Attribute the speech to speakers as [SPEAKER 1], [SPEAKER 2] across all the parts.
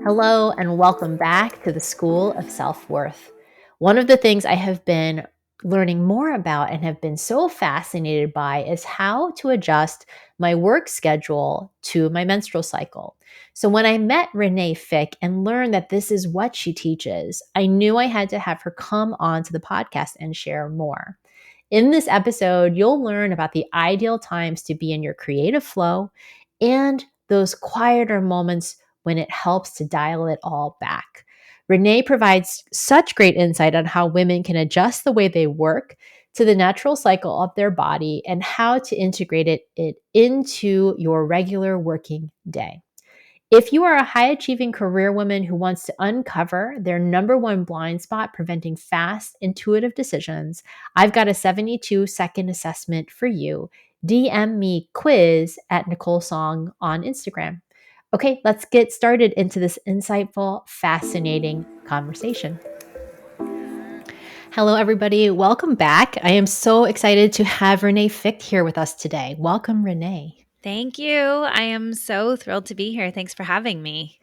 [SPEAKER 1] Hello, and welcome back to the School of Self-Worth. One of the things I have been learning more about and have been so fascinated by is how to adjust my work schedule to my menstrual cycle. So when I met Renae Fieck and learned that this is what she teaches, I knew I had to have her come on to the podcast and share more. In this episode, you'll learn about the ideal times to be in your creative flow and those quieter moments when it helps to dial it all back. Renae provides such great insight on how women can adjust the way they work to the natural cycle of their body and how to integrate it into your regular working day. If you are a high achieving career woman who wants to uncover their number one blind spot preventing fast, intuitive decisions, I've got a 72-second assessment for you. DM me quiz at Nicole Song on Instagram. Okay, let's get started into this insightful, fascinating conversation. Hello, everybody. Welcome back. I am so excited to have Renae Fieck here with us today. Welcome, Renae.
[SPEAKER 2] Thank you. I am so thrilled to be here. Thanks for having me.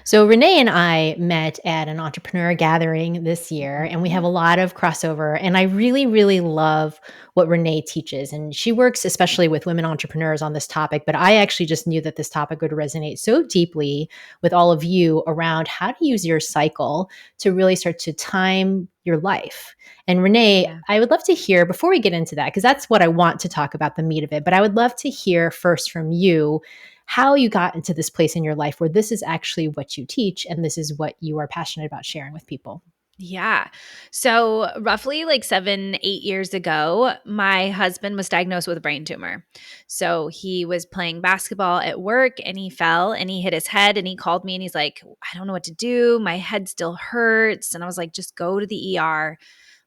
[SPEAKER 1] So Renae and I met at an entrepreneur gathering this year, and we have a lot of crossover. And I really, really love what Renae teaches. And she works especially with women entrepreneurs on this topic. But I actually just knew that this topic would resonate so deeply with all of you around how to use your cycle to really start to time your life. And Renae, I would love to hear, before we get into that, because that's what I want to talk about, the meat of it, but I would love to hear first from you how you got into this place in your life where this is actually what you teach and this is what you are passionate about sharing with people.
[SPEAKER 2] Yeah. So, roughly like 7-8 years ago, my husband was diagnosed with a brain tumor. So, he was playing basketball at work and he fell and he hit his head and he called me and he's like, I don't know what to do. My head still hurts. And I was like, just go to the ER.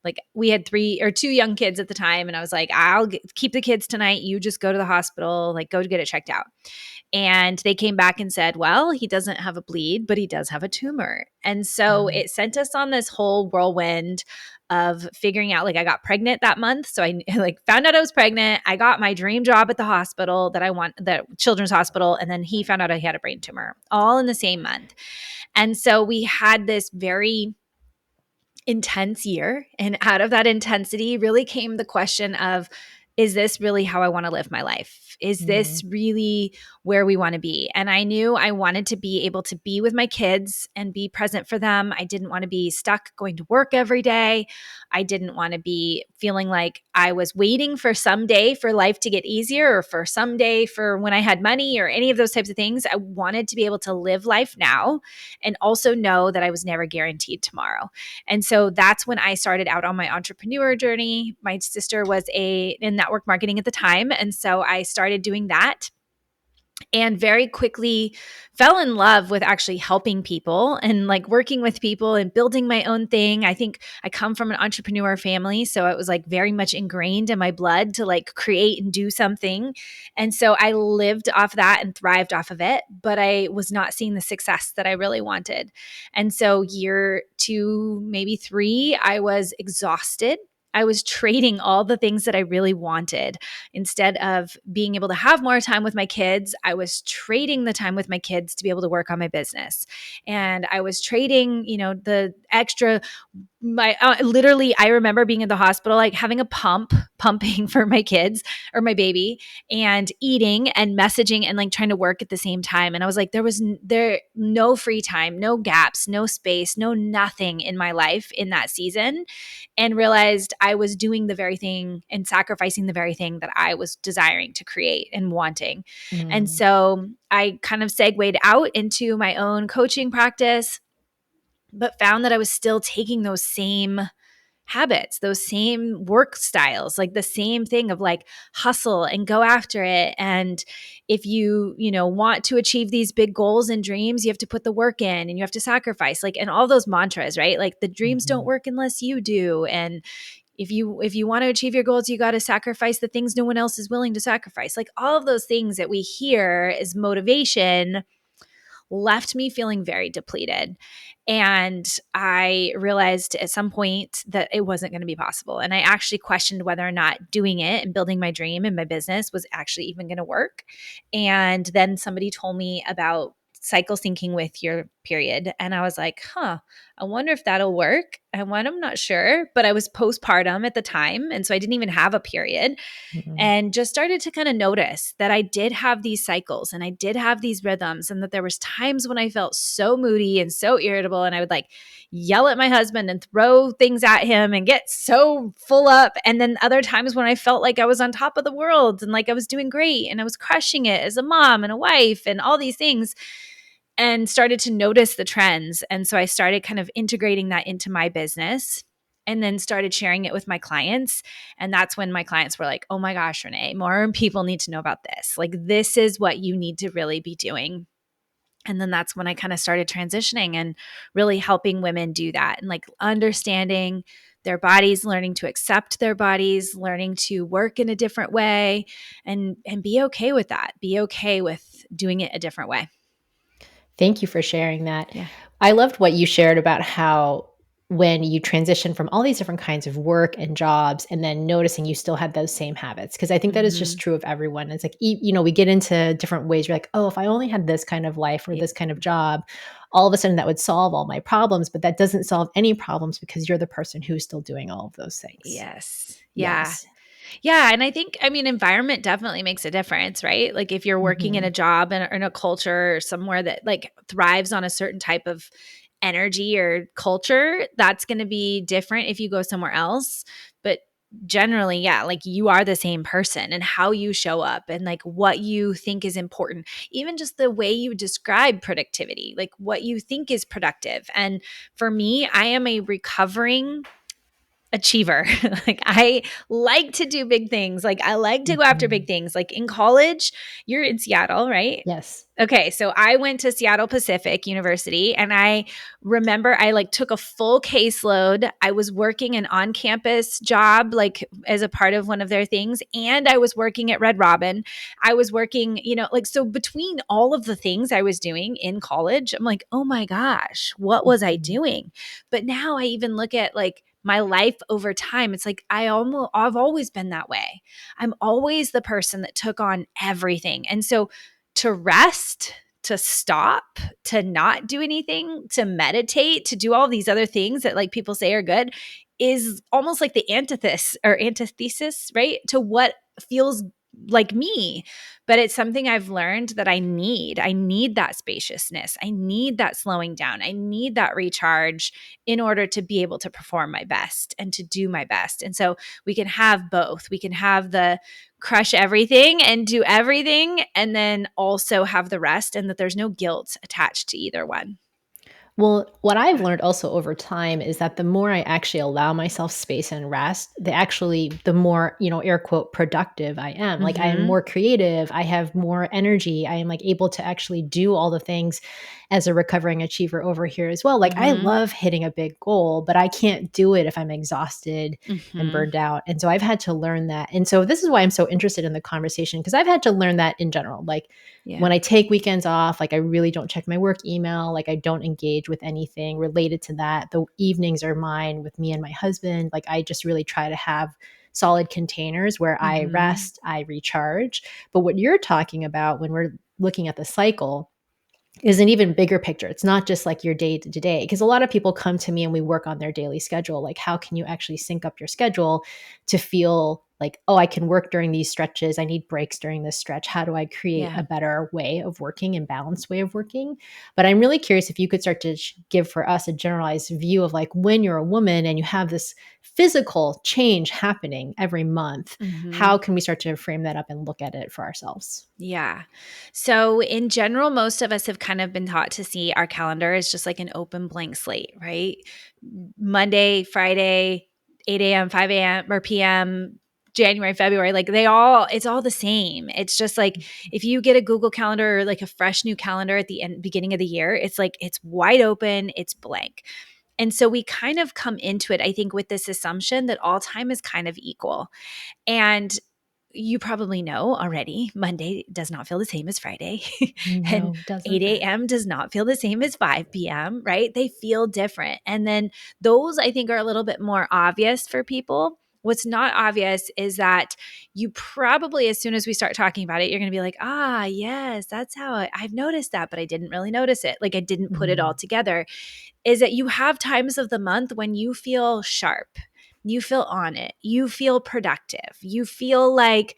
[SPEAKER 2] Like, we had 2 young kids at the time. And I was like, I'll keep the kids tonight. You just go to the hospital, like, go to get it checked out. And they came back and said, well, he doesn't have a bleed, but he does have a tumor. And so it sent us on this whole whirlwind of figuring out, like, I got pregnant that month. So I like found out I was pregnant. I got my dream job at the hospital the children's hospital. And then he found out I had a brain tumor all in the same month. And so we had this very intense year. And out of that intensity really came the question of, is this really how I want to live my life? Is this really where we want to be? And I knew I wanted to be able to be with my kids and be present for them. I didn't want to be stuck going to work every day. I didn't want to be feeling like I was waiting for someday for life to get easier or for someday for when I had money or any of those types of things. I wanted to be able to live life now and also know that I was never guaranteed tomorrow. And so that's when I started out on my entrepreneur journey. My sister was in network marketing at the time. And so I started doing that and very quickly fell in love with actually helping people and like working with people and building my own thing. I think I come from an entrepreneur family, so it was like very much ingrained in my blood to like create and do something. And so I lived off that and thrived off of it, but I was not seeing the success that I really wanted. And so year 2, maybe 3, I was exhausted. I was trading all the things that I really wanted. Instead of being able to have more time with my kids, I was trading the time with my kids to be able to work on my business. And I was trading, the extra literally, I remember being in the hospital, like having a pumping for my kids or my baby and eating and messaging and like trying to work at the same time. And I was like, there was no free time, no gaps, no space, no nothing in my life in that season, and realized I was doing the very thing and sacrificing the very thing that I was desiring to create and wanting. And so I kind of segued out into my own coaching practice, but found that I was still taking those same habits, those same work styles, like the same thing of like hustle and go after it. And if you want to achieve these big goals and dreams, you have to put the work in and you have to sacrifice, like, and all those mantras, right? Like the dreams don't work unless you do. And if you want to achieve your goals, you got to sacrifice the things no one else is willing to sacrifice. Like all of those things that we hear as motivation left me feeling very depleted. And I realized at some point that it wasn't going to be possible. And I actually questioned whether or not doing it and building my dream and my business was actually even going to work. And then somebody told me about cycle syncing with your period. And I was like, I wonder if that'll work. I'm not sure, but I was postpartum at the time. And so I didn't even have a period,
[SPEAKER 1] Mhm.
[SPEAKER 2] and just started to kind of notice that I did have these cycles and I did have these rhythms, and that there was times when I felt so moody and so irritable, and I would like yell at my husband and throw things at him and get so full up, and then other times when I felt like I was on top of the world and like I was doing great and I was crushing it as a mom and a wife and all these things, and started to notice the trends. And so I started kind of integrating that into my business and then started sharing it with my clients. And that's when my clients were like, oh my gosh, Renae, more people need to know about this. Like, this is what you need to really be doing. And then that's when I kind of started transitioning and really helping women do that, and like understanding their bodies, learning to accept their bodies, learning to work in a different way, and be okay with that. Be okay with doing it a different way.
[SPEAKER 1] Thank you for sharing that.
[SPEAKER 2] Yeah.
[SPEAKER 1] I loved what you shared about how when you transition from all these different kinds of work and jobs and then noticing you still had those same habits, because I think that is just
[SPEAKER 2] Mhm.
[SPEAKER 1] true of everyone. It's like, we get into different ways. You're like, oh, if I only had this kind of life or
[SPEAKER 2] Yeah.
[SPEAKER 1] this kind of job, all of a sudden that would solve all my problems. But that doesn't solve any problems because you're the person who's still doing all of those things.
[SPEAKER 2] Yes. Yeah.
[SPEAKER 1] Yes.
[SPEAKER 2] Yeah, and I think, I mean, environment definitely makes a difference, right? Like if you're working in a
[SPEAKER 1] Hmm.
[SPEAKER 2] job in a culture or somewhere that like thrives on a certain type of energy or culture, that's going to be different if you go somewhere else. But generally, yeah, like you are the same person, and how you show up and like what you think is important, even just the way you describe productivity, like what you think is productive. And for me, I am a recovering achiever. Like I like to do big things. Like I like to go after
[SPEAKER 1] Hmm.
[SPEAKER 2] big things. Like in college, you're in Seattle, right?
[SPEAKER 1] Yes.
[SPEAKER 2] Okay, so I went to Seattle Pacific University, and I remember I like took a full caseload. I was working an on-campus job like as a part of one of their things, and I was working at Red Robin. I was working, like so between all of the things I was doing in college, I'm like, "Oh my gosh, what was I
[SPEAKER 1] Mhm.
[SPEAKER 2] doing?" But now I even look at like my life over time. It's like I've always been that way. I'm always the person that took on everything. And so to rest, to stop, to not do anything, to meditate, to do all these other things that like people say are good is almost like the antithesis, right? To what feels like me. But it's something I've learned that I need. I need that spaciousness. I need that slowing down. I need that recharge in order to be able to perform my best and to do my best. And so we can have both. We can have the crush everything and do everything, and then also have the rest, and that there's no guilt attached to either one.
[SPEAKER 1] Well, what I've
[SPEAKER 2] Yeah.
[SPEAKER 1] learned also over time is that the more I actually allow myself space and rest, the more, air quote, productive I am. Like I am
[SPEAKER 2] Mhm.
[SPEAKER 1] more creative, I have more energy, I am like able to actually do all the things as a recovering achiever over here as well. Like I
[SPEAKER 2] Mhm.
[SPEAKER 1] love hitting a big goal, but I can't do it if I'm exhausted and
[SPEAKER 2] Mhm.
[SPEAKER 1] burned out. And so I've had to learn that. And so this is why I'm so interested in the conversation, because I've had to learn that in general. Like
[SPEAKER 2] Yeah.
[SPEAKER 1] when I take weekends off, like I really don't check my work email, like I don't engage with anything related to that. The evenings are mine with me and my husband. Like I just really try to have solid containers where I
[SPEAKER 2] Mhm.
[SPEAKER 1] rest, I recharge. But what you're talking about when we're looking at the cycle is an even bigger picture. It's not just like your day to day. Because a lot of people come to me and we work on their daily schedule. Like, how can you actually sync up your schedule to feel like, oh, I can work during these stretches. I need breaks during this stretch. How do I create a
[SPEAKER 2] Yeah.
[SPEAKER 1] better way of working and balanced way of working? But I'm really curious if you could start to give for us a generalized view of like when you're a woman and you have this physical change happening every month, how
[SPEAKER 2] Mhm.
[SPEAKER 1] can we start to frame that up and look at it for ourselves?
[SPEAKER 2] Yeah. So, in general, most of us have kind of been taught to see our calendar as just like an open blank slate, right? Monday, Friday, 8 a.m., 5 a.m. or p.m., January, February, like it's all the same. It's just like if you get a Google Calendar or like a fresh new calendar at the beginning of the year, it's like it's wide open, it's blank. And so we kind of come into it, I think, with this assumption that all time is kind of equal. And you probably know already, Monday does not feel the same as Friday, and
[SPEAKER 1] No, doesn't.
[SPEAKER 2] 8 a.m. does not feel the same as 5 p.m., right? They feel different. And then those I think are a little bit more obvious for people. What's not obvious is that you probably, as soon as we start talking about it, you're going to be like, ah, yes, that's how I've noticed that, but I didn't really notice it. Like I didn't put it all
[SPEAKER 1] Mhm.
[SPEAKER 2] together. Is that you have times of the month when you feel sharp, you feel on it, you feel productive, you feel like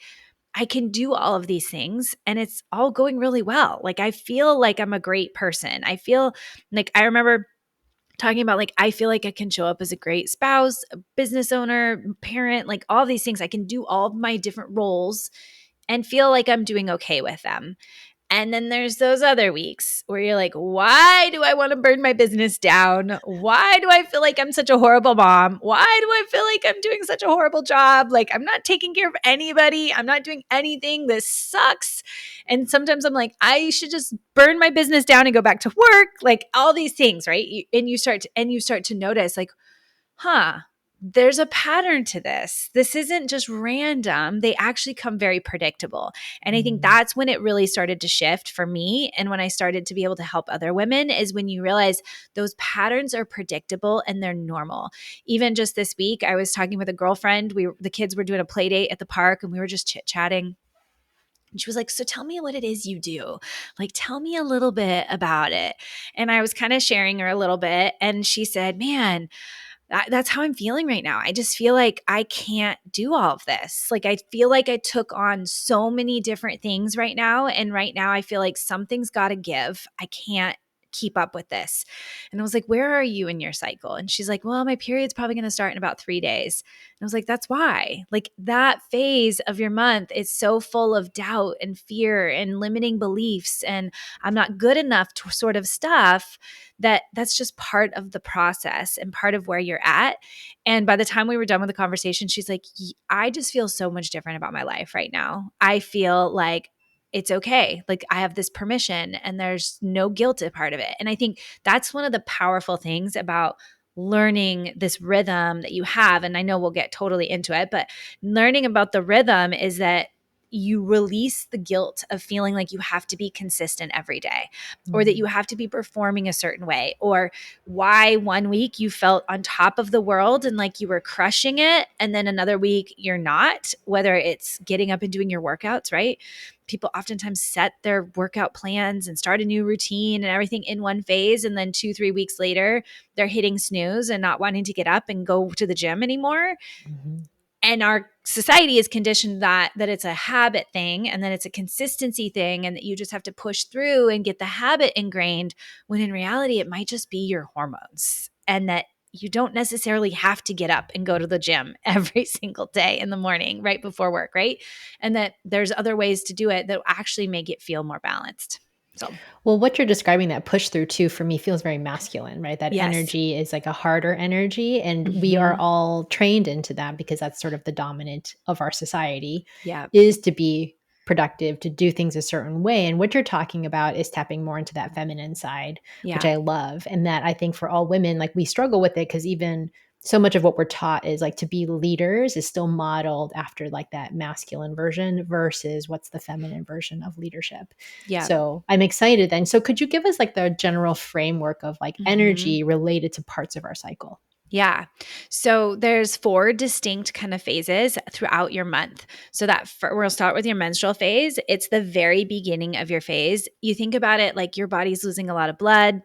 [SPEAKER 2] I can do all of these things and it's all going really well. Like I feel like I'm a great person. I feel like I remember talking about like I feel like I can show up as a great spouse, a business owner, parent, like all of these things. I can do all of my different roles and feel like I'm doing okay with them. And then there's those other weeks where you're like, why do I want to burn my business down? Why do I feel like I'm such a horrible mom? Why do I feel like I'm doing such a horrible job? Like, I'm not taking care of anybody. I'm not doing anything. This sucks. And sometimes I'm like, I should just burn my business down and go back to work. Like all these things, right? And you start to notice, like, huh, there's a pattern to this. This isn't just random. They actually come very predictable. And I think
[SPEAKER 1] Mhm.
[SPEAKER 2] that's when it really started to shift for me. And when I started to be able to help other women, is when you realize those patterns are predictable and they're normal. Even just this week, I was talking with a girlfriend. The kids were doing a play date at the park and we were just chit chatting. And she was like, so tell me what it is you do. Like, tell me a little bit about it. And I was kind of sharing her a little bit. And she said, man, that's how I'm feeling right now. I just feel like I can't do all of this. Like, I feel like I took on so many different things right now. And right now, I feel like something's got to give. I can't keep up with this. And I was like, where are you in your cycle? And she's like, well, my period's probably going to start in about 3 days. And I was like, that's why. Like, that phase of your month is so full of doubt and fear and limiting beliefs and I'm not good enough to sort of stuff that's just part of the process and part of where you're at. And by the time we were done with the conversation, she's like, I just feel so much different about my life right now. I feel like it's okay. Like I have this permission and there's no guilt a part of it. And I think that's one of the powerful things about learning this rhythm that you have. And I know we'll get totally into it, but learning about the rhythm is that you release the guilt of feeling like you have to be consistent every day or that you
[SPEAKER 1] Mhm.
[SPEAKER 2] have to be performing a certain way, or why one week you felt on top of the world and like you were crushing it, and then another week you're not, whether it's getting up and doing your workouts, right? People oftentimes set their workout plans and start a new routine and everything in one phase. And then 2, 3 weeks later, they're hitting snooze and not wanting to get up and go to the gym anymore.
[SPEAKER 1] Mhm.
[SPEAKER 2] And our society is conditioned that it's a habit thing and that it's a consistency thing and that you just have to push through and get the habit ingrained, when in reality it might just be your hormones, and that you don't necessarily have to get up and go to the gym every single day in the morning right before work, right? And that there's other ways to do it that actually make it feel more balanced. So
[SPEAKER 1] Well, what you're describing, that push through too, for me feels very masculine, right? That
[SPEAKER 2] yes.
[SPEAKER 1] energy is like a harder energy. And we are
[SPEAKER 2] Hmm.
[SPEAKER 1] all trained into that because that's sort of the dominant of our society,
[SPEAKER 2] Yeah.
[SPEAKER 1] is to be productive, to do things a certain way. And what you're talking about is tapping more into that feminine side, which
[SPEAKER 2] Yeah.
[SPEAKER 1] I love. And that I think for all women, like we struggle with it because even so much of what we're taught is like to be leaders is still modeled after like that masculine version versus what's the feminine version of leadership.
[SPEAKER 2] Yeah.
[SPEAKER 1] So I'm excited then. So could you give us like the general framework of like
[SPEAKER 2] Hmm.
[SPEAKER 1] energy related to parts of our cycle?
[SPEAKER 2] Yeah. So there's 4 distinct kind of phases throughout your month. So we'll start with your menstrual phase. It's the very beginning of your phase. You think about it like your body's losing a lot of blood,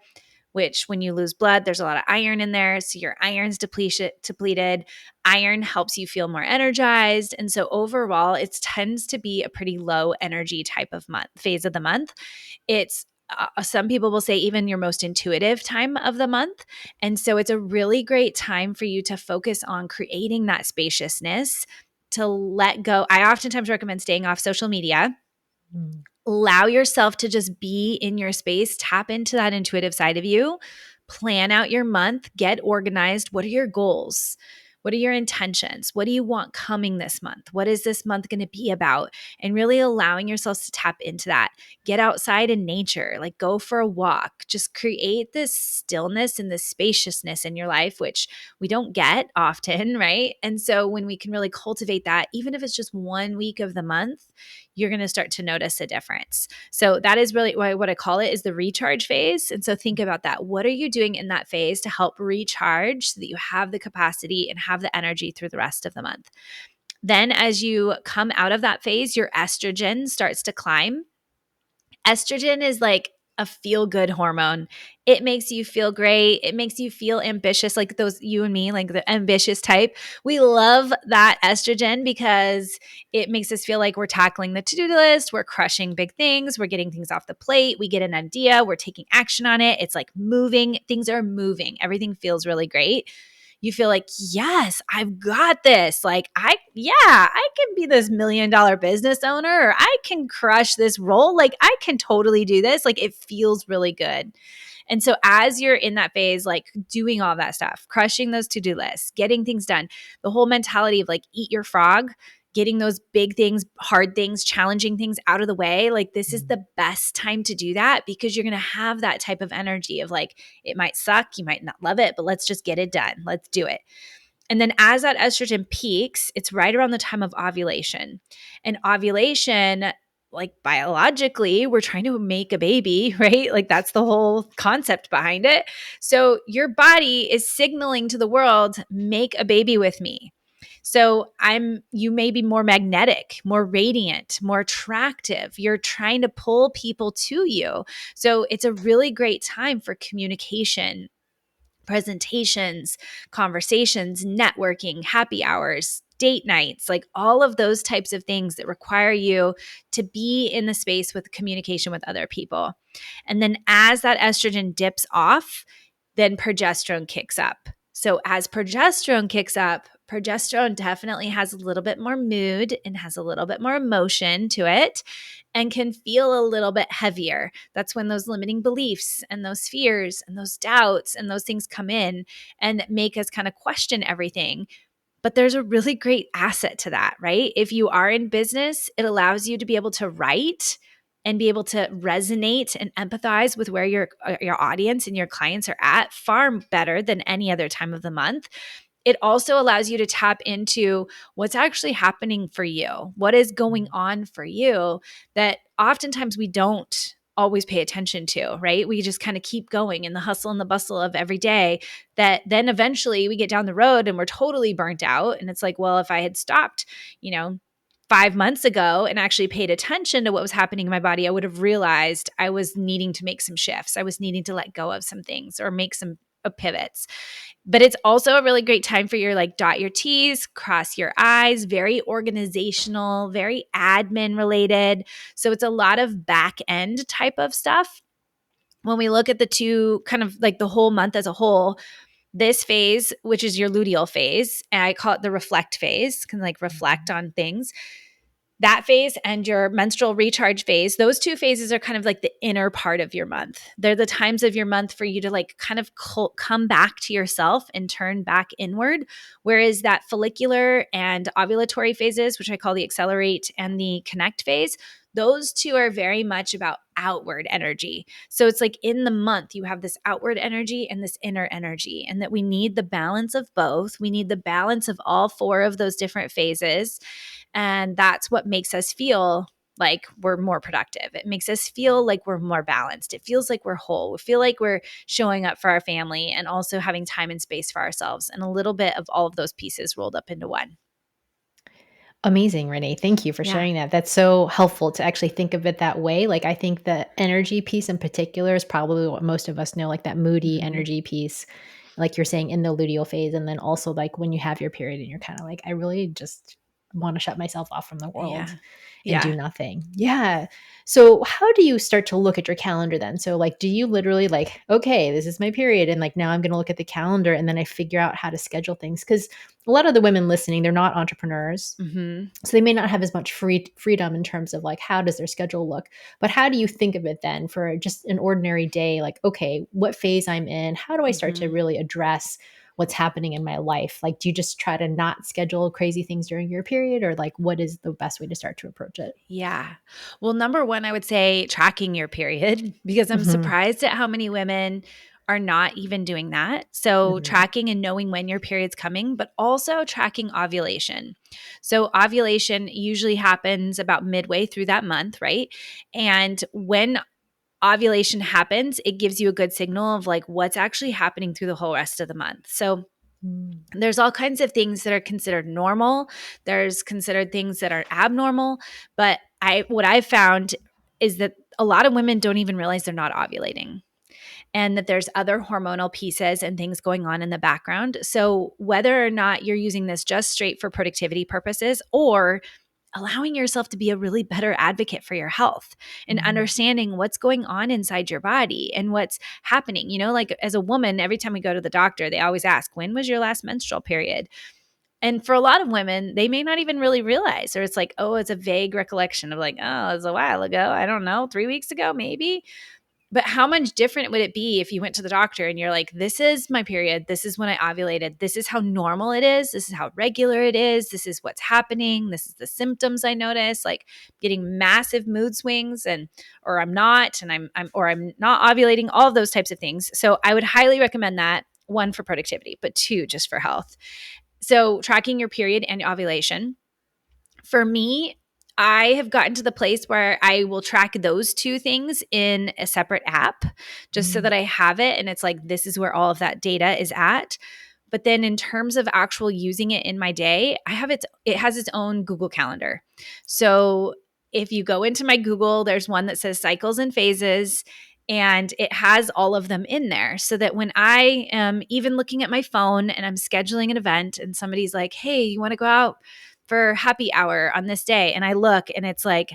[SPEAKER 2] which when you lose blood, there's a lot of iron in there. So your iron's depleted. Iron helps you feel more energized. And so overall, it tends to be a pretty low energy type of phase of the month. It's some people will say even your most intuitive time of the month. And so it's a really great time for you to focus on creating that spaciousness, to let go. I oftentimes recommend staying off social media.
[SPEAKER 1] Mm.
[SPEAKER 2] Allow yourself to just be in your space, tap into that intuitive side of you, plan out your month, get organized. What are your goals? What are your intentions? What do you want coming this month? What is this month going to be about? And really allowing yourselves to tap into that. Get outside in nature, like go for a walk. Just create this stillness and this spaciousness in your life, which we don't get often, right? And so when we can really cultivate that, even if it's just one week of the month, you're going to start to notice a difference. So that is really what I call it, is the recharge phase. And so think about that. What are you doing in that phase to help recharge so that you have the capacity and have the energy through the rest of the month. Then as you come out of that phase, your estrogen starts to climb. Estrogen is like a feel good hormone. It makes you feel great. It makes you feel ambitious, like those you and me, like the ambitious type. We love that estrogen because it makes us feel like we're tackling the to do list, we're crushing big things, we're getting things off the plate, we get an idea, we're taking action on it. It's like moving, things are moving, everything feels really great. You feel like, yes, I've got this. Like, I can be this $1 million business owner, or I can crush this role. Like, I can totally do this. Like, it feels really good. And so, as you're in that phase, like doing all that stuff, crushing those to do lists, getting things done, the whole mentality of like, eat your frog, getting those big things, hard things, challenging things out of the way, like this is the best time to do that because you're going to have that type of energy of like, it might suck, you might not love it, but let's just get it done. Let's do it. And then as that estrogen peaks, it's right around the time of ovulation. And ovulation, like biologically, we're trying to make a baby, right? Like that's the whole concept behind it. So your body is signaling to the world, make a baby with me. So you may be more magnetic, more radiant, more attractive. You're trying to pull people to you. So it's a really great time for communication, presentations, conversations, networking, happy hours, date nights, like all of those types of things that require you to be in the space with communication with other people. And then as that estrogen dips off, then progesterone kicks up. So as progesterone kicks up, progesterone definitely has a little bit more mood and has a little bit more emotion to it and can feel a little bit heavier. That's when those limiting beliefs and those fears and those doubts and those things come in and make us kind of question everything. But there's a really great asset to that, right? If you are in business, it allows you to be able to write and be able to resonate and empathize with where your audience and your clients are at far better than any other time of the month. It also allows you to tap into what's actually happening for you, what is going on for you that oftentimes we don't always pay attention to, right? We just kind of keep going in the hustle and the bustle of every day that then eventually we get down the road and we're totally burnt out. And it's like, well, if I had stopped, you know, 5 months ago and actually paid attention to what was happening in my body, I would have realized I was needing to make some shifts. I was needing to let go of some things or make some pivots. But it's also a really great time for your like dot your T's, cross your I's, very organizational, very admin related. So it's a lot of back end type of stuff. When we look at the two, kind of like the whole month as a whole, this phase, which is your luteal phase, and I call it the reflect phase, can like reflect on things. That phase and your menstrual recharge phase, those two phases are kind of like the inner part of your month. They're the times of your month for you to like kind of come back to yourself and turn back inward. Whereas that follicular and ovulatory phases, which I call the accelerate and the connect phase, those two are very much about outward energy. So it's like in the month, you have this outward energy and this inner energy, and that we need the balance of both. We need the balance of all four of those different phases. And that's what makes us feel like we're more productive. It makes us feel like we're more balanced. It feels like we're whole. We feel like we're showing up for our family and also having time and space for ourselves, and a little bit of all of those pieces rolled up into one.
[SPEAKER 1] Amazing, Renee. Thank you for
[SPEAKER 2] Yeah.
[SPEAKER 1] sharing that. That's so helpful to actually think of it that way. Like, I think the energy piece in particular is probably what most of us know, like that moody
[SPEAKER 2] Mhm.
[SPEAKER 1] energy piece, like you're saying in the luteal phase. And then also, like, when you have your period and you're kind of like, I really just want to shut myself off from the world
[SPEAKER 2] Yeah.
[SPEAKER 1] and do
[SPEAKER 2] Yeah.
[SPEAKER 1] nothing. Yeah. So, how do you start to look at your calendar then? So, like, do you literally, like, okay, this is my period. And like, now I'm going to look at the calendar and then I figure out how to schedule things? Because a lot of the women listening, they're not entrepreneurs,
[SPEAKER 2] Mhm.
[SPEAKER 1] so they may not have as much freedom in terms of like how does their schedule look. But how do you think of it then for just an ordinary day? Like, okay, what phase I'm in? How do I start to
[SPEAKER 2] Mhm.
[SPEAKER 1] really address what's happening in my life? Like, do you just try to not schedule crazy things during your period, or like what is the best way to start to approach it?
[SPEAKER 2] Yeah. Well, number one, I would say tracking your period because I'm
[SPEAKER 1] Hmm.
[SPEAKER 2] surprised at how many women are not even doing that. So,
[SPEAKER 1] Hmm.
[SPEAKER 2] tracking and knowing when your period's coming, but also tracking ovulation. So, ovulation usually happens about midway through that month, right? And when ovulation happens, it gives you a good signal of like what's actually happening through the whole rest of the month. So,
[SPEAKER 1] Mm.
[SPEAKER 2] There's all kinds of things that are considered normal. There's considered things that are abnormal. But what I've found is that a lot of women don't even realize they're not ovulating and that there's other hormonal pieces and things going on in the background. So whether or not you're using this just straight for productivity purposes or allowing yourself to be a really better advocate for your health and
[SPEAKER 1] Mhm.
[SPEAKER 2] understanding what's going on inside your body and what's happening. Like as a woman, every time we go to the doctor, they always ask, when was your last menstrual period? And for a lot of women, they may not even really realize, or it's like, oh, it's a vague recollection of like, oh, it was a while ago. I don't know, 3 weeks ago, maybe. But how much different would it be if you went to the doctor and you're like, this is my period. This is when I ovulated. This is how normal it is. This is how regular it is. This is what's happening. This is the symptoms I notice, like getting massive mood swings or I'm not, and I'm not ovulating, all of those types of things. So I would highly recommend that, one, for productivity, but two, just for health. So tracking your period and ovulation. For me, I have gotten to the place where I will track those two things in a separate app just so
[SPEAKER 1] Mm.
[SPEAKER 2] that I have it. And it's like, this is where all of that data is at. But then in terms of actual using it in my day, it has its own Google Calendar. So if you go into my Google, there's one that says cycles and phases, and it has all of them in there so that when I am even looking at my phone and I'm scheduling an event and somebody's like, hey, you want to go out for happy hour on this day? And I look and it's like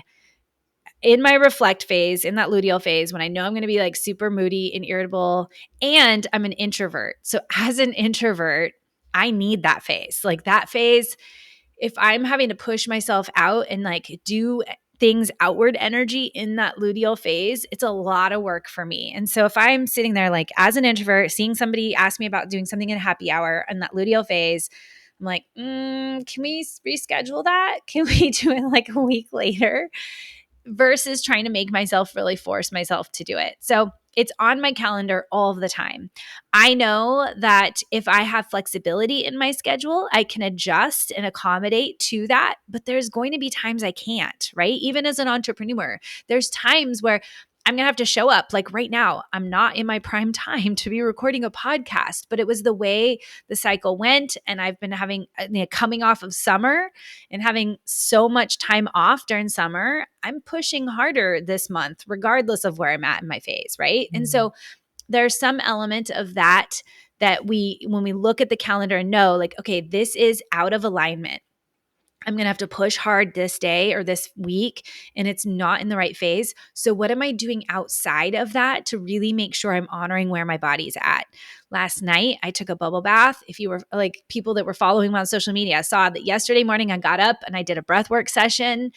[SPEAKER 2] in my reflect phase, in that luteal phase, when I know I'm going to be like super moody and irritable, and I'm an introvert. So as an introvert, I need that phase. Like that phase, if I'm having to push myself out and like do things outward energy in that luteal phase, it's a lot of work for me. And so if I'm sitting there like as an introvert, seeing somebody ask me about doing something in a happy hour in that luteal phase, I'm like, can we reschedule that? Can we do it like a week later? Versus trying to make myself really force myself to do it. So it's on my calendar all of the time. I know that if I have flexibility in my schedule, I can adjust and accommodate to that, but there's going to be times I can't, right? Even as an entrepreneur, there's times where I'm going to have to show up. Like right now, I'm not in my prime time to be recording a podcast, but it was the way the cycle went. And I've been coming off of summer and having so much time off during summer. I'm pushing harder this month, regardless of where I'm at in my phase, right? And
[SPEAKER 1] Mm.
[SPEAKER 2] so there's some element of that when we look at the calendar and know, like, okay, this is out of alignment. I'm going to have to push hard this day or this week, and it's not in the right phase. So, what am I doing outside of that to really make sure I'm honoring where my body's at? Last night, I took a bubble bath. If you were like people that were following me on social media, saw that yesterday morning I got up and I did a breath work session.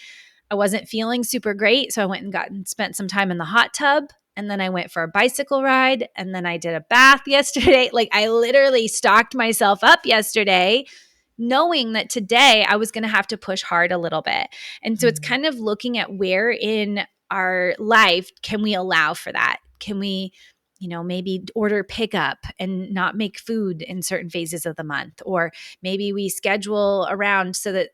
[SPEAKER 2] I wasn't feeling super great. So, I went and spent some time in the hot tub. And then I went for a bicycle ride. And then I did a bath yesterday. Like, I literally stocked myself up yesterday knowing that today I was going to have to push hard a little bit. And so it's
[SPEAKER 1] Mm.
[SPEAKER 2] kind of looking at where in our life can we allow for that? Can we, maybe order pickup and not make food in certain phases of the month? Or maybe we schedule around so that,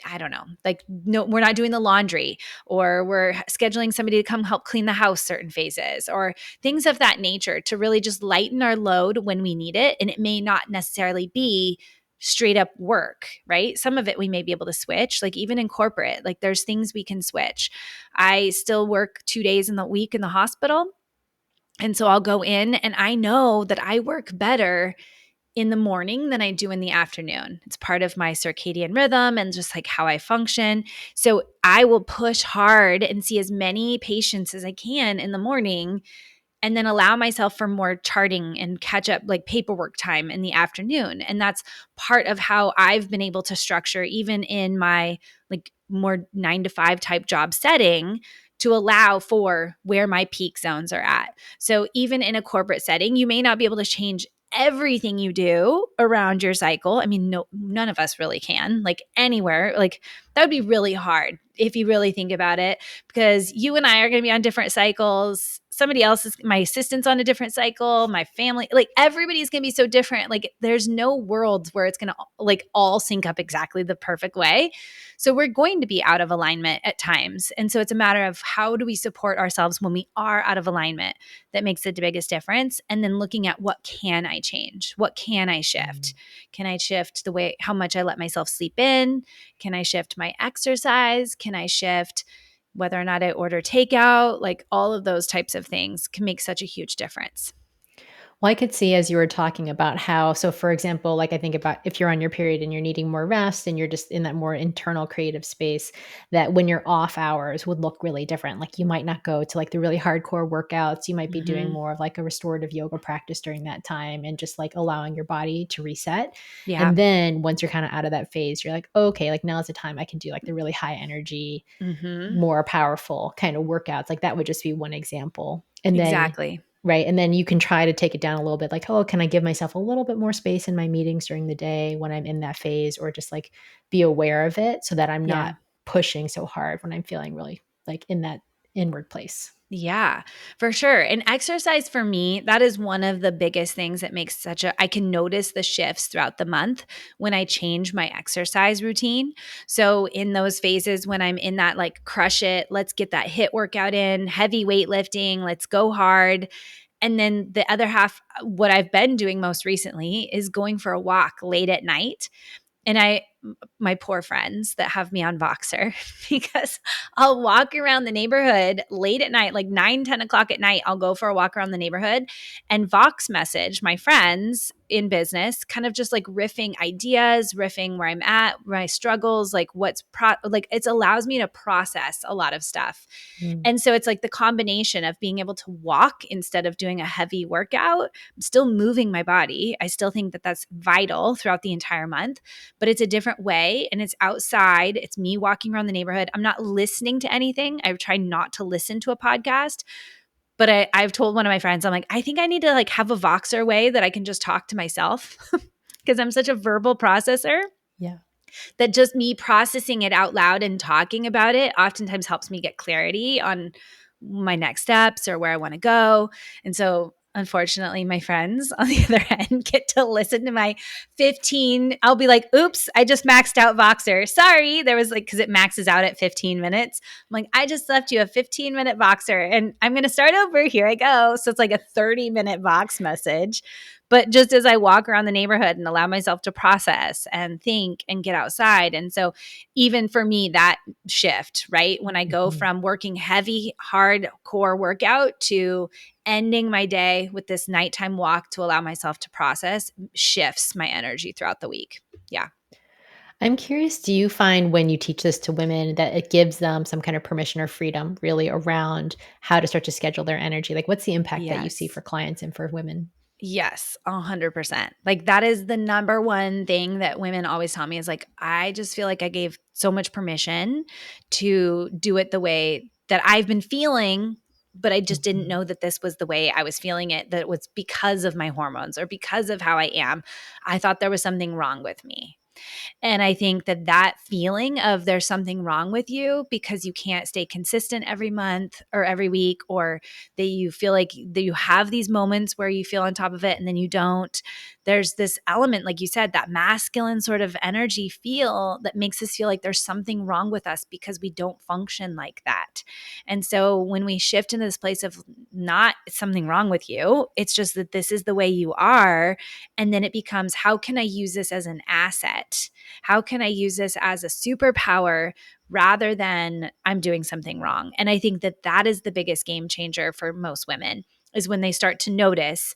[SPEAKER 2] I don't know, like, no, we're not doing the laundry, or we're scheduling somebody to come help clean the house certain phases, or things of that nature to really just lighten our load when we need it. And it may not necessarily be straight up work, right? Some of it we may be able to switch, like even in corporate, like there's things we can switch. I still work 2 days in the week in the hospital. And so I'll go in and I know that I work better in the morning than I do in the afternoon. It's part of my circadian rhythm and just like how I function. So I will push hard and see as many patients as I can in the morning and then allow myself for more charting and catch up like paperwork time in the afternoon. And that's part of how I've been able to structure even in my like more 9 to 5 type job setting to allow for where my peak zones are at. So even in a corporate setting, you may not be able to change everything you do around your cycle. I mean, no, none of us really can, like anywhere. Like that would be really hard if you really think about it, because you and I are going to be on different cycles. somebody else is, my assistant's on a different cycle, my family, like everybody's going to be so different. Like there's no world where it's going to like all sync up exactly the perfect way. So we're going to be out of alignment at times. And so it's a matter of how do we support ourselves when we are out of alignment that makes the biggest difference. And then looking at what can I change? What can I shift? Can I shift the way, how much I let myself sleep in? Can I shift my exercise? Can I shift whether or not I order takeout? Like all of those types of things can make such a huge difference.
[SPEAKER 1] Well, I could see as you were talking about how, so for example, like I think about if you're on your period and you're needing more rest and you're just in that more internal creative space, that when your off hours would look really different. Like you might not go to like the really hardcore workouts. You might be doing
[SPEAKER 2] Mm-hmm.
[SPEAKER 1] more of like a restorative yoga practice during that time and just like allowing your body to reset.
[SPEAKER 2] Yeah.
[SPEAKER 1] And then once you're kind of out of that phase, you're like, okay, like now's the time I can do like the really high energy,
[SPEAKER 2] Mm-hmm.
[SPEAKER 1] more powerful kind of workouts. Like that would just be one example. And then
[SPEAKER 2] Exactly.
[SPEAKER 1] right, and then you can try to take it down a little bit, like, "Oh, can I give myself a little bit more space in my meetings during the day when I'm in that phase?" Or just, like, be aware of it so that I'm
[SPEAKER 2] Yeah.
[SPEAKER 1] not pushing so hard when I'm feeling really, like, in that inward place.
[SPEAKER 2] Yeah, for sure. And exercise for me, that is one of the biggest things that makes such a, I can notice the shifts throughout the month when I change my exercise routine. So in those phases when I'm in that like crush it, let's get that hit workout in, heavy weightlifting, let's go hard. And then the other half, what I've been doing most recently is going for a walk late at night. And my poor friends that have me on Voxer, because I'll walk around the neighborhood late at night, like 9, 10 o'clock at night. I'll go for a walk around the neighborhood and Vox message my friends in business, kind of just like riffing ideas, riffing where I'm at, my struggles, like like it allows me to process a lot of stuff.
[SPEAKER 1] Mm.
[SPEAKER 2] And so it's like the combination of being able to walk instead of doing a heavy workout. I'm still moving my body. I still think that that's vital throughout the entire month, but it's a different way and it's outside. It's me walking around the neighborhood. I'm not listening to anything. I've tried not to listen to a podcast, but I've told one of my friends, I'm like, I think I need to like have a Voxer way that I can just talk to myself because I'm such a verbal processor
[SPEAKER 1] Yeah.
[SPEAKER 2] that just me processing it out loud and talking about it oftentimes helps me get clarity on my next steps or where I want to go. And so unfortunately, my friends on the other end get to listen to my 15. I'll be like, oops, I just maxed out Voxer. Sorry. There was like, because it maxes out at 15 minutes. I'm like, I just left you a 15-minute Voxer and I'm going to start over. Here I go. So it's like a 30-minute Vox message. But just as I walk around the neighborhood and allow myself to process and think and get outside. And so even for me, that shift, right? When I go
[SPEAKER 1] Mhm.
[SPEAKER 2] from working heavy, hardcore workout to ending my day with this nighttime walk to allow myself to process shifts my energy throughout the week. Yeah.
[SPEAKER 1] I'm curious, do you find when you teach this to women that it gives them some kind of permission or freedom really around how to start to schedule their energy? Like, what's the impact that you see
[SPEAKER 2] Yes.
[SPEAKER 1] for clients and for women?
[SPEAKER 2] Yes, 100%. Like that is the number one thing that women always tell me is like, I just feel like I gave so much permission to do it the way that I've been feeling, but I just didn't
[SPEAKER 1] Mhm.
[SPEAKER 2] know that this was the way I was feeling it, that it was because of my hormones or because of how I am. I thought there was something wrong with me. And I think that that feeling of there's something wrong with you because you can't stay consistent every month or every week, or that you feel like that you have these moments where you feel on top of it and then you don't. There's this element, like you said, that masculine sort of energy feel that makes us feel like there's something wrong with us because we don't function like that. And so when we shift into this place of not something wrong with you, it's just that this is the way you are. And then it becomes, how can I use this as an asset? How can I use this as a superpower rather than I'm doing something wrong? And I think that that is the biggest game changer for most women is when they start to notice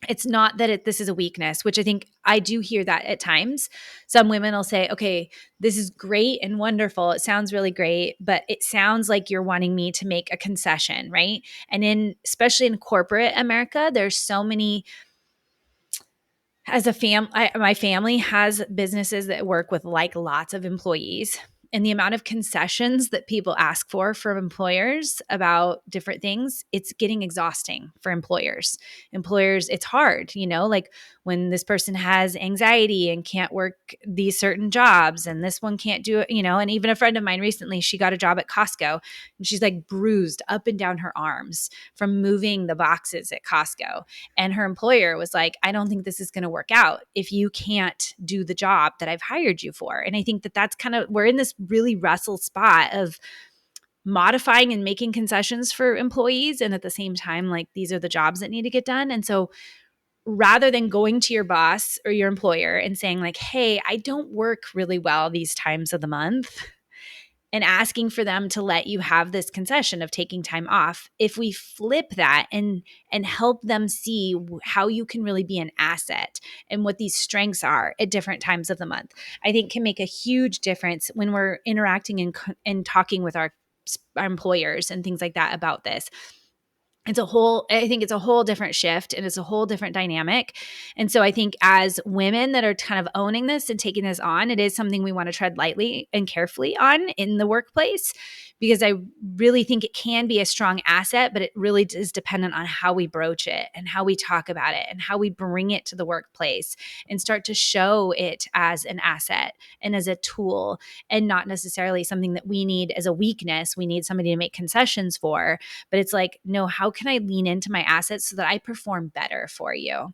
[SPEAKER 2] it's not that this is a weakness, which I think I do hear that at times. Some women will say, okay, this is great and wonderful. It sounds really great, but it sounds like you're wanting me to make a concession, right? And especially in corporate America, there's so many as a my family has businesses that work with like lots of employees, and the amount of concessions that people ask for from employers about different things, it's getting exhausting for employers. It's hard, like when this person has anxiety and can't work these certain jobs and this one can't do it, and even a friend of mine recently, she got a job at Costco and she's like bruised up and down her arms from moving the boxes at Costco. And her employer was like, I don't think this is going to work out if you can't do the job that I've hired you for. And I think that that's kind of, we're in this really wrestle spot of modifying and making concessions for employees. And at the same time, like these are the jobs that need to get done. And so rather than going to your boss or your employer and saying like, hey, I don't work really well these times of the month, and asking for them to let you have this concession of taking time off, if we flip that and help them see how you can really be an asset and what these strengths are at different times of the month, I think can make a huge difference when we're interacting and talking with our employers and things like that about this. I think it's a whole different shift and it's a whole different dynamic. And so I think as women that are kind of owning this and taking this on, it is something we want to tread lightly and carefully on in the workplace, because I really think it can be a strong asset, but it really is dependent on how we broach it and how we talk about it and how we bring it to the workplace and start to show it as an asset and as a tool, and not necessarily something that we need as a weakness. We need somebody to make concessions for. But it's like, no, how can I lean into my assets so that I perform better for you?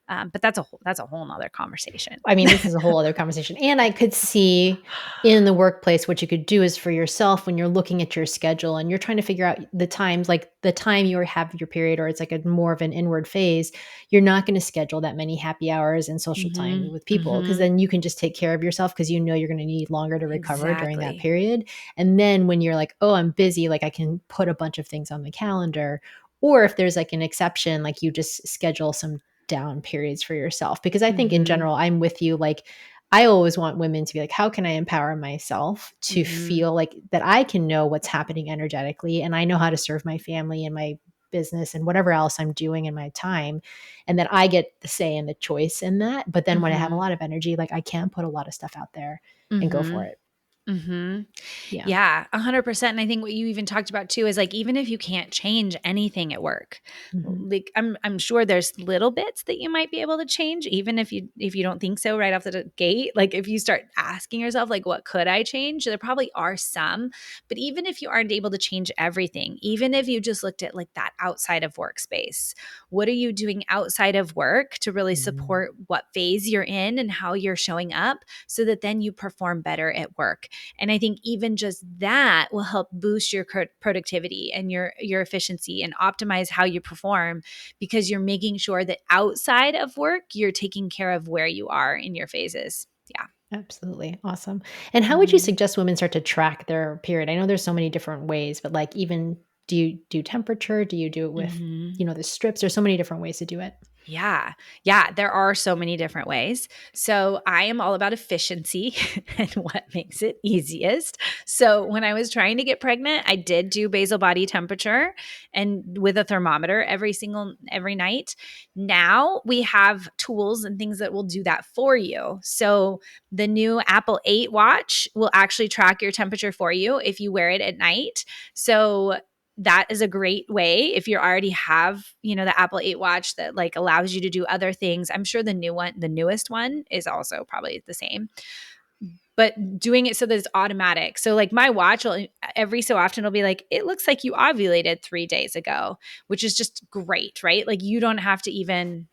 [SPEAKER 2] But that's a whole nother conversation.
[SPEAKER 1] I mean, this is a whole other conversation. And I could see in the workplace what you could do is for yourself when you're looking at your schedule and you're trying to figure out the times, like the time you have your period, or it's like a more of an inward phase, you're not going to schedule that many happy hours and social time with people, because then you can just take care of yourself because you know you're going to need longer to recover during that
[SPEAKER 2] Exactly.
[SPEAKER 1] period. And then when you're like, oh, I'm busy, like I can put a bunch of things on the calendar. Or if there's like an exception, like you just schedule some down periods for yourself. Because I think in
[SPEAKER 2] Mhm.
[SPEAKER 1] general, I'm with you. Like, I always want women to be like, how can I empower myself to
[SPEAKER 2] Mhm.
[SPEAKER 1] feel like that I can know what's happening energetically and I know how to serve my family and my business and whatever else I'm doing in my time, and that I get the say and the choice in that. But then when I have a
[SPEAKER 2] Mhm.
[SPEAKER 1] lot of energy, like I can put a lot of stuff out there and go for
[SPEAKER 2] Mhm.
[SPEAKER 1] it.
[SPEAKER 2] Mhm.
[SPEAKER 1] Yeah.
[SPEAKER 2] Yeah, 100%. And I think what you even talked about too is like, even if you can't change anything at work,
[SPEAKER 1] Mhm.
[SPEAKER 2] like I'm sure there's little bits that you might be able to change, even if you don't think so right off the gate. Like if you start asking yourself, like, what could I change? There probably are some. But even if you aren't able to change everything, even if you just looked at like that outside of workspace, what are you doing outside of work to really
[SPEAKER 1] Mhm.
[SPEAKER 2] support what phase you're in and how you're showing up so that then you perform better at work? And I think even just that will help boost your productivity and your efficiency and optimize how you perform, because you're making sure that outside of work, you're taking care of where you are in your phases. Yeah.
[SPEAKER 1] Absolutely. Awesome. And how would you
[SPEAKER 2] Mhm.
[SPEAKER 1] suggest women start to track their period? I know there's so many different ways, but like even do you do temperature? Do you do it with,
[SPEAKER 2] Mhm.
[SPEAKER 1] the strips? There's so many different ways to do it.
[SPEAKER 2] Yeah. Yeah. There are so many different ways. So I am all about efficiency and what makes it easiest. So when I was trying to get pregnant, I did do basal body temperature and with a thermometer every night. Now we have tools and things that will do that for you. So the new Apple 8 watch will actually track your temperature for you if you wear it at night. So that is a great way if you already have, the Apple 8 watch that like allows you to do other things. I'm sure the newest one is also probably the same, but doing it so that it's automatic. So like my watch will every so often it'll be like, it looks like you ovulated 3 days ago, which is just great, right? Like you don't have to even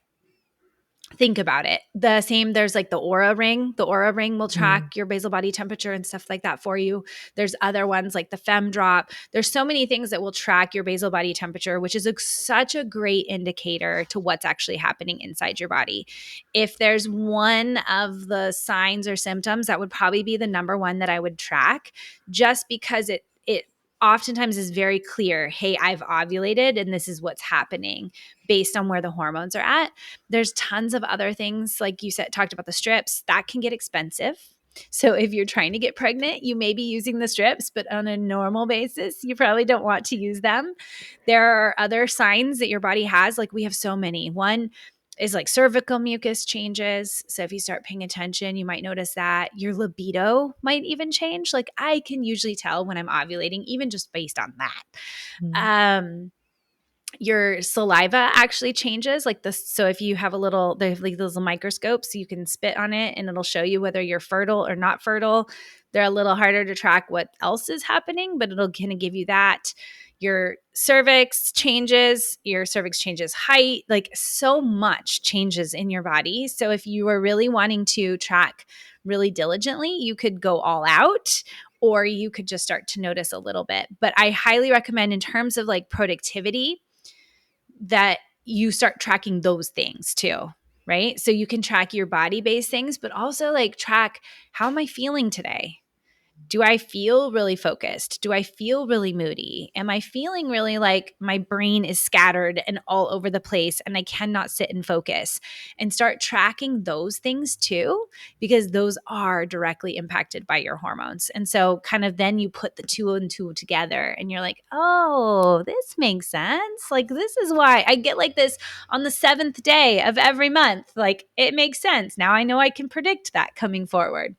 [SPEAKER 2] think about it. The same, there's like the Aura Ring. The Aura Ring will
[SPEAKER 1] Mm.
[SPEAKER 2] track your basal body temperature and stuff like that for you. There's other ones like the Fem Drop. There's so many things that will track your basal body temperature, which is such a great indicator to what's actually happening inside your body. If there's one of the signs or symptoms, that would probably be the number one that I would track, just because it oftentimes is very clear, hey, I've ovulated and this is what's happening based on where the hormones are at. There's tons of other things, like you said, talked about the strips, that can get expensive. So if you're trying to get pregnant, you may be using the strips, but on a normal basis, you probably don't want to use them. There are other signs that your body has, like we have so many. One is like cervical mucus changes. So if you start paying attention, you might notice that your libido might even change. Like I can usually tell when I'm ovulating, even just based on that.
[SPEAKER 1] Mm.
[SPEAKER 2] Um, your saliva actually changes like this. So if you have they have like those little microscopes, so you can spit on it and it'll show you whether you're fertile or not fertile. They're a little harder to track what else is happening, but it'll kind of give you that. Your cervix changes height, like so much changes in your body. So if you are really wanting to track really diligently, you could go all out, or you could just start to notice a little bit. But I highly recommend, in terms of like productivity, that you start tracking those things too, right? So you can track your body based things, but also like track, how am I feeling today? Do I feel really focused? Do I feel really moody? Am I feeling really like my brain is scattered and all over the place and I cannot sit and focus? And start tracking those things too, because those are directly impacted by your hormones. And so, kind of, then you put the two and two together and you're like, oh, this makes sense. Like, this is why I get like this on the seventh day of every month. Like, it makes sense. Now I know I can predict that coming forward.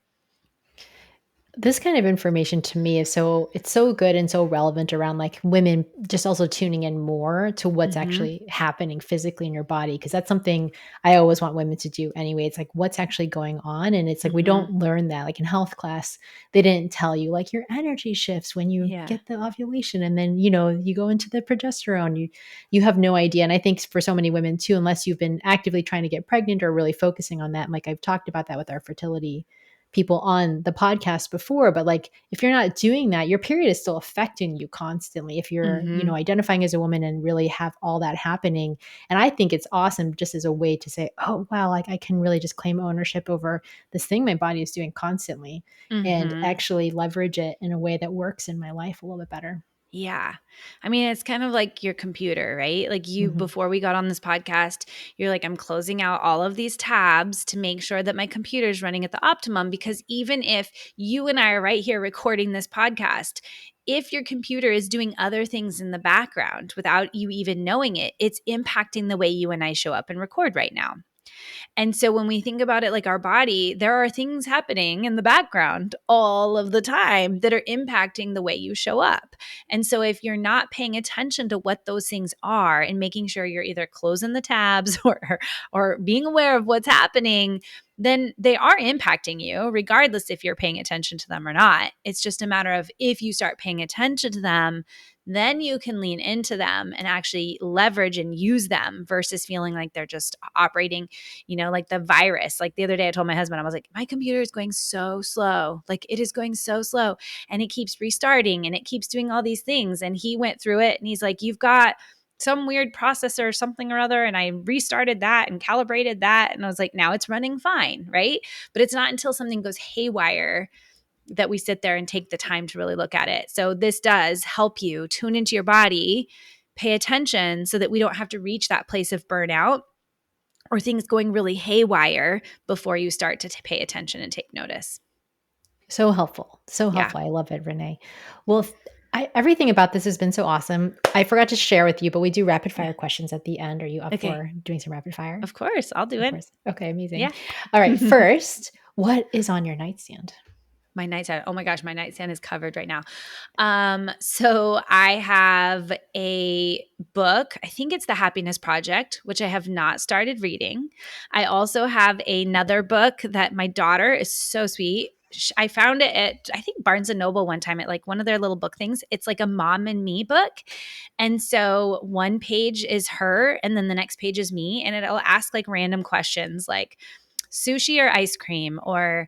[SPEAKER 1] This kind of information to me is it's so good and so relevant around like women just also tuning in more to what's
[SPEAKER 2] Mm-hmm.
[SPEAKER 1] actually happening physically in your body, because that's something I always want women to do anyway. It's like what's actually going on, and it's like we
[SPEAKER 2] Mm-hmm.
[SPEAKER 1] don't learn that. Like in health class, they didn't tell you like your energy shifts when you
[SPEAKER 2] Yeah.
[SPEAKER 1] get the ovulation, and then you go into the progesterone. You have no idea. And I think for so many women too, unless you've been actively trying to get pregnant or really focusing on that, and like I've talked about that with our fertility people on the podcast before, but like if you're not doing that, your period is still affecting you constantly if you're
[SPEAKER 2] Mm-hmm.
[SPEAKER 1] identifying as a woman and really have all that happening. And I think it's awesome just as a way to say, oh wow, like I can really just claim ownership over this thing my body is doing constantly and
[SPEAKER 2] Mm-hmm.
[SPEAKER 1] actually leverage it in a way that works in my life a little bit better.
[SPEAKER 2] Yeah. I mean, it's kind of like your computer, right? Like,
[SPEAKER 1] Hmm.
[SPEAKER 2] before we got on this podcast, you're like, I'm closing out all of these tabs to make sure that my computer is running at the optimum. Because even if you and I are right here recording this podcast, if your computer is doing other things in the background without you even knowing it, it's impacting the way you and I show up and record right now. And so when we think about it like our body, there are things happening in the background all of the time that are impacting the way you show up. And so if you're not paying attention to what those things are and making sure you're either closing the tabs or being aware of what's happening, then they are impacting you regardless if you're paying attention to them or not. It's just a matter of, if you start paying attention to them, then you can lean into them and actually leverage and use them, versus feeling like they're just operating, like the virus. Like the other day, I told my husband, I was like, my computer is going so slow. Like, it is going so slow. And it keeps restarting and it keeps doing all these things. And he went through it and he's like, you've got some weird processor or something or other. And I restarted that and calibrated that. And I was like, now it's running fine. Right. But it's not until something goes haywire that we sit there and take the time to really look at it. So this does help you tune into your body, pay attention, so that we don't have to reach that place of burnout or things going really haywire before you start to pay attention and take notice.
[SPEAKER 1] So helpful. So
[SPEAKER 2] Yeah.
[SPEAKER 1] helpful. I love it, Renee. Well, everything about this has been so awesome. I forgot to share with you, but we do rapid
[SPEAKER 2] Yeah.
[SPEAKER 1] fire questions at the end. Are you up
[SPEAKER 2] Okay.
[SPEAKER 1] for doing some rapid fire?
[SPEAKER 2] Of course. I'll do
[SPEAKER 1] Of
[SPEAKER 2] it.
[SPEAKER 1] course. Okay, amazing.
[SPEAKER 2] Yeah.
[SPEAKER 1] All right. First, what is on your nightstand?
[SPEAKER 2] My nightstand. Oh my gosh, my nightstand is covered right now. So I have a book. I think it's The Happiness Project, which I have not started reading. I also have another book that my daughter is so sweet. I found it at, I think, Barnes and Noble one time at like one of their little book things. It's like a mom and me book. And so one page is her, and then the next page is me. And it'll ask like random questions like sushi or ice cream, or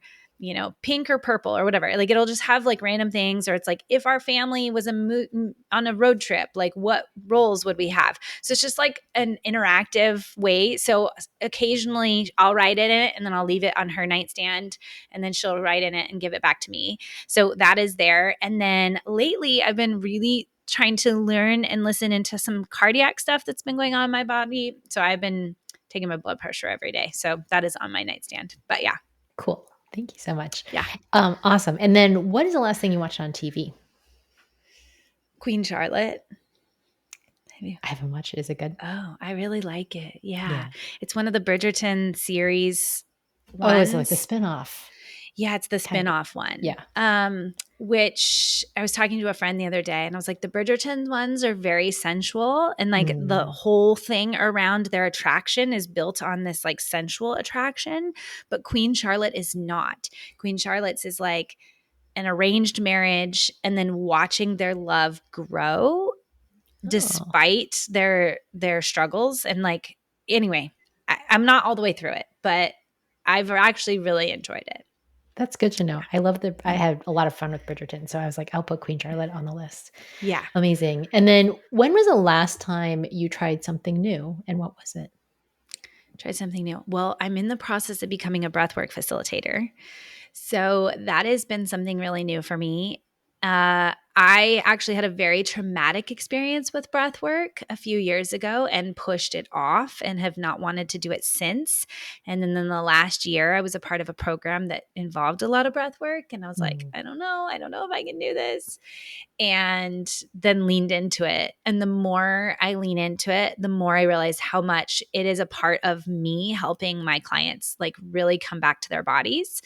[SPEAKER 2] pink or purple or whatever. Like, it'll just have like random things, or it's like, if our family was on a road trip, like what roles would we have? So it's just like an interactive way. So occasionally I'll write in it and then I'll leave it on her nightstand, and then she'll write in it and give it back to me. So that is there. And then lately I've been really trying to learn and listen into some cardiac stuff that's been going on in my body. So I've been taking my blood pressure every day. So that is on my nightstand. But yeah,
[SPEAKER 1] Cool. Thank you so much.
[SPEAKER 2] yeah.
[SPEAKER 1] Awesome. And then what is the last thing you watched on TV?
[SPEAKER 2] Queen Charlotte. Have you?
[SPEAKER 1] I haven't watched it. Is it good?
[SPEAKER 2] Oh, I really like it. Yeah.
[SPEAKER 1] Yeah.
[SPEAKER 2] It's one of the Bridgerton series
[SPEAKER 1] Oh, it's like the
[SPEAKER 2] ones.
[SPEAKER 1] spinoff.
[SPEAKER 2] Yeah, it's the
[SPEAKER 1] Kind of.
[SPEAKER 2] spin-off one.
[SPEAKER 1] Yeah.
[SPEAKER 2] Which I was talking to a friend the other day and I was like, the Bridgerton ones are very sensual and like the
[SPEAKER 1] Mm.
[SPEAKER 2] whole thing around their attraction is built on this like sensual attraction, but Queen Charlotte is not. Queen Charlotte's is like an arranged marriage and then watching their love grow
[SPEAKER 1] Oh,
[SPEAKER 2] despite their struggles and like anyway, I'm not all the way through it, but I've actually really enjoyed it.
[SPEAKER 1] that's good to know. I love I
[SPEAKER 2] Yeah.
[SPEAKER 1] had a lot of fun with Bridgerton, so I was like, I'll put Queen Charlotte on the list.
[SPEAKER 2] Yeah.
[SPEAKER 1] Amazing. And then when was the last time you tried something new and what was it?
[SPEAKER 2] Try something new. Well, I'm in the process of becoming a breathwork facilitator. So that has been something really new for me. I actually had a very traumatic experience with breath work a few years ago and pushed it off and have not wanted to do it since. And then in the last year, I was a part of a program that involved a lot of breath work. And I was like,
[SPEAKER 1] Mm.
[SPEAKER 2] I don't know. I don't know if I can do this. And then leaned into it. And the more I lean into it, the more I realize how much it is a part of me helping my clients like really come back to their bodies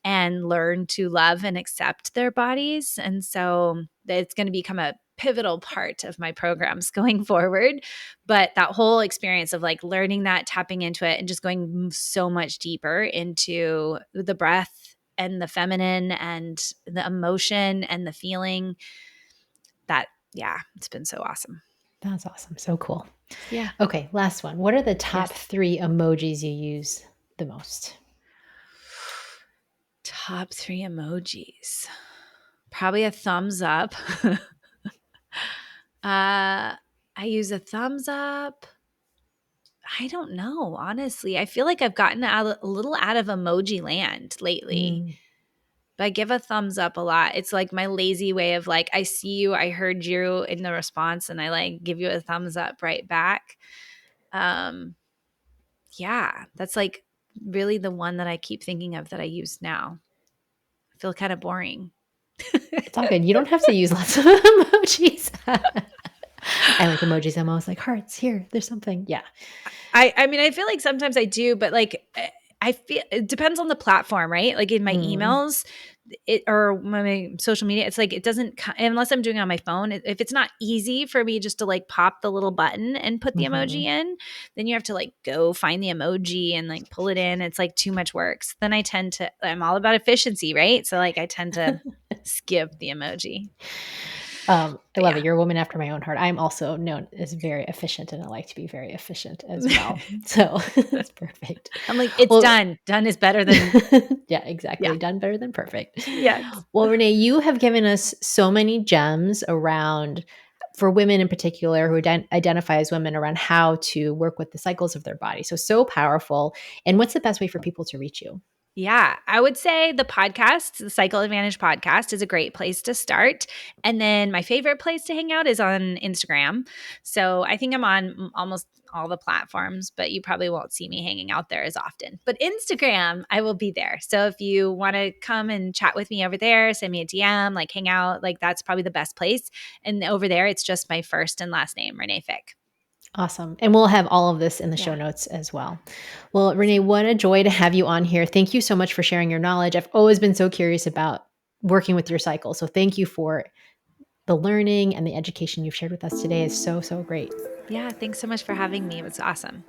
[SPEAKER 2] and learn to love and accept their bodies. And so it's going to become a pivotal part of my programs going forward. But that whole experience of like learning that, tapping into it, and just going so much deeper into the breath and the feminine and the emotion and the feeling that, yeah, it's been so awesome.
[SPEAKER 1] That's awesome. So cool.
[SPEAKER 2] Yeah.
[SPEAKER 1] Okay, last one. What are the top
[SPEAKER 2] Yes.
[SPEAKER 1] 3 emojis you use the most?
[SPEAKER 2] Top 3 emojis. Probably a thumbs up. I use a thumbs up. I don't know, honestly. I feel like I've gotten a little out of emoji land lately.
[SPEAKER 1] Mm.
[SPEAKER 2] But I give a thumbs up a lot. It's like my lazy way of like, I see you, I heard you in the response, and I like give you a thumbs up right back. Um, yeah, that's like really the one that I keep thinking of that I use now. I feel kind of boring.
[SPEAKER 1] It's all good. You don't have to use lots of emojis. I like emojis. I'm always like, hearts, here, there's something. Yeah.
[SPEAKER 2] I mean, I feel like sometimes I do, but like I feel it depends on the platform, right? Like in my
[SPEAKER 1] Mm.
[SPEAKER 2] emails, it or my social media, it's like it doesn't unless I'm doing it on my phone. If it's not easy for me just to like pop the little button and put the emoji
[SPEAKER 1] Mhm.
[SPEAKER 2] in, then you have to like go find the emoji and like pull it in. It's like too much work. So then I tend to I'm all about efficiency, right? So like I tend to skip the emoji.
[SPEAKER 1] I
[SPEAKER 2] But
[SPEAKER 1] love
[SPEAKER 2] yeah.
[SPEAKER 1] it. You're a woman after my own heart. I'm also known as very efficient, and I like to be very efficient as well. So that's perfect.
[SPEAKER 2] I'm like, it's
[SPEAKER 1] Well,
[SPEAKER 2] done. Done is better than
[SPEAKER 1] yeah,
[SPEAKER 2] yeah.
[SPEAKER 1] exactly. Done better than perfect.
[SPEAKER 2] Yes.
[SPEAKER 1] Well, Renae, you have given us so many gems around, for women in particular who identify as women, around how to work with the cycles of their body. So powerful. And what's the best way for people to reach you?
[SPEAKER 2] Yeah, I would say the podcast, the Cycle Advantage podcast, is a great place to start. And then my favorite place to hang out is on Instagram. So I think I'm on almost all the platforms, but you probably won't see me hanging out there as often. But Instagram, I will be there. So if you want to come and chat with me over there, send me a DM, like hang out, like that's probably the best place. And over there, it's just my first and last name, Renae Fieck.
[SPEAKER 1] Awesome. And we'll have all of this in the show
[SPEAKER 2] Yeah.
[SPEAKER 1] notes as well. Well, Renae, what a joy to have you on here. Thank you so much for sharing your knowledge. I've always been so curious about working with your cycle. So thank you for the learning and the education you've shared with us today is so great.
[SPEAKER 2] Yeah. Thanks so much for having me. It was awesome.